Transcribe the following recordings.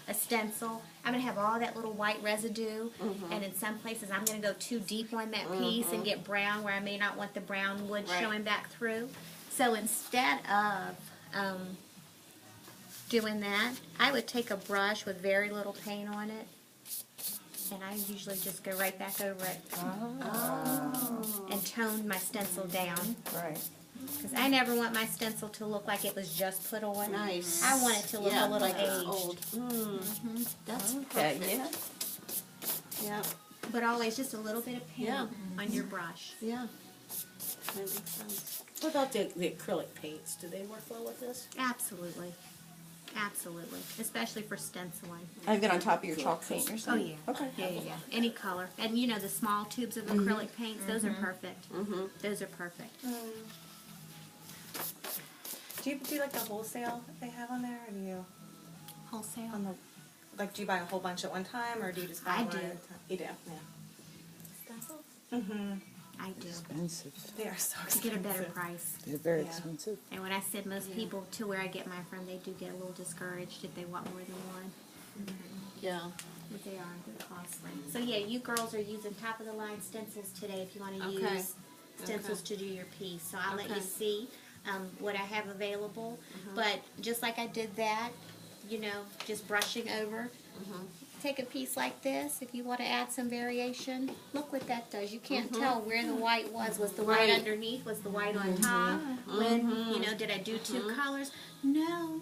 a stencil, I'm going to have all that little white residue, and in some places I'm going to go too deep on that piece and get brown where I may not want the brown wood showing back through. So instead of doing that, I would take a brush with very little paint on it, and I usually just go right back over it and tone my stencil down. Right. Because I never want my stencil to look like it was just put on. Nice. I want it to look a little like it's aged. old. That's Okay, perfect. Yeah. But always just a little bit of paint on your brush. Yeah. That makes sense. What about the acrylic paints? Do they work well with this? Absolutely. Absolutely. Especially for stenciling. I've been on top of your chalk paint, you're Oh, saying? yeah. Okay. Yeah. Any color. And you know the small tubes of acrylic paints, those are perfect. Those are perfect. Do you do like the wholesale that they have on there, or do you Wholesale. on the like do you buy a whole bunch at one time, or do you just buy I one do. at a time? You do, yeah. Stencils? Mm-hmm. I do. Expensive. They are so To expensive. get a better price. They're very Yeah. expensive. And when I said most people to where I get mine from, they do get a little discouraged if they want more than one. Yeah. But they are. They're costly. So yeah, you girls are using top of the line stencils today if you want to Okay. use stencils to do your piece. So I'll let you Okay. see what I have available. But just like I did that, you know, just brushing over. Take a piece like this if you want to add some variation. Look what that does. You can't tell where the white was. Was the white Right. underneath? Was the white on top? When, you know, did I do two colors? No,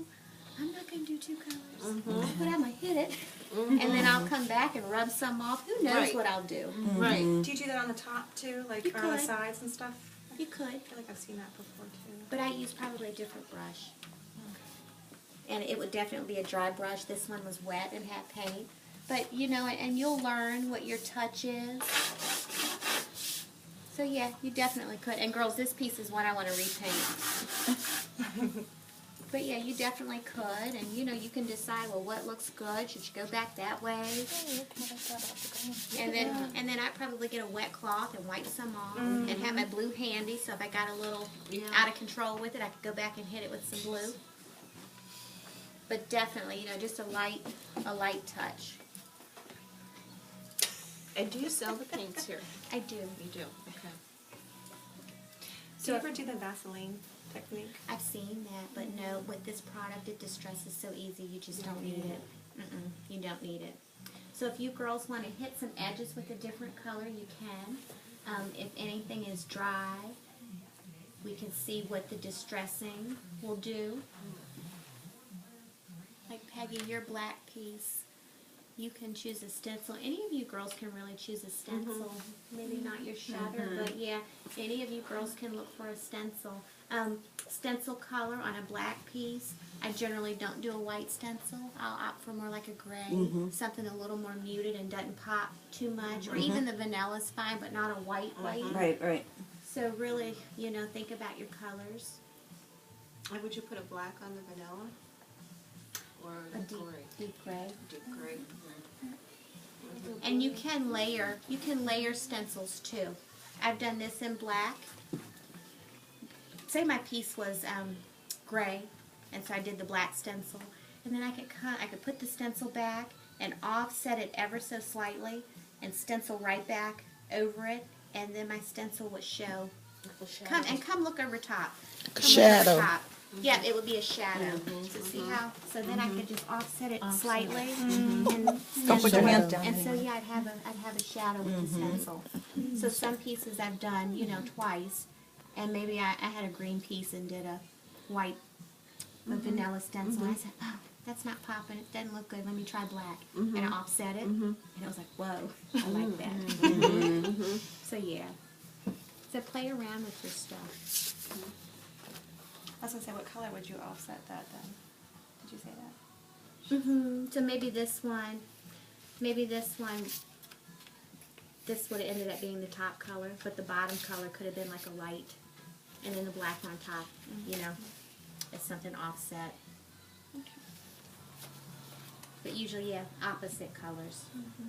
I'm not going to do two colors. But I'm going to hit it. And then I'll come back and rub some off. Who knows Right. what I'll do? Right. Do you do that on the top too, like You or on the could. sides and stuff? You could. I feel like I've seen that before too. But I use probably a different brush. And it would definitely be a dry brush. This one was wet and had paint. But, you know, and you'll learn what your touch is. So, yeah, you definitely could. And, girls, this piece is one I want to repaint. But, yeah, you definitely could. And, you know, you can decide, well, what looks good? Should you go back that way? And then I'd probably get a wet cloth and wipe some off. And have my blue handy, so if I got a little out of control with it, I could go back and hit it with some blue. But definitely, you know, just a light touch. And do you sell the paints here? I do. You do. Okay. Do you ever do the Vaseline technique? I've seen that, but no, with this product, it distresses so easy, you just don't need it. You don't need it. So if you girls want to hit some edges with a different color, you can. If anything is dry, we can see what the distressing will do. Like Peggy, your black piece, you can choose a stencil. Any of you girls can really choose a stencil. Maybe not your shutter, but yeah, any of you girls can look for a stencil. Stencil color on a black piece, I generally don't do a white stencil. I'll opt for more like a gray, something a little more muted and doesn't pop too much. Or even the vanilla's fine, but not a white. Right. So really, you know, think about your colors. And would you put a black on the vanilla? Or A a deep, gray? deep gray. Deep gray. And you can layer stencils too. I've done this in black. Say my piece was gray, and so I did the black stencil, and then I could put the stencil back and offset it ever so slightly, and stencil right back over it, and then my stencil would show. Come look over top. Come shadow. Look over top. Yeah, it would be a shadow. So see how? So then I could just offset it slightly. And Don't put your stencil hands it. down. And so yeah, I'd have a shadow with the stencil. So some pieces I've done, you know, twice, and maybe I had a green piece and did a white, a vanilla stencil. And I said, oh, that's not popping. It doesn't look good. Let me try black. And I offset it, and it was like, whoa, I like that. So yeah. So play around with your stuff. I was gonna say, what color would you offset that then? Did you say that? So maybe this one, this would have ended up being the top color, but the bottom color could have been like a light, and then the black on top, you know, is something offset. But usually, yeah, opposite colors.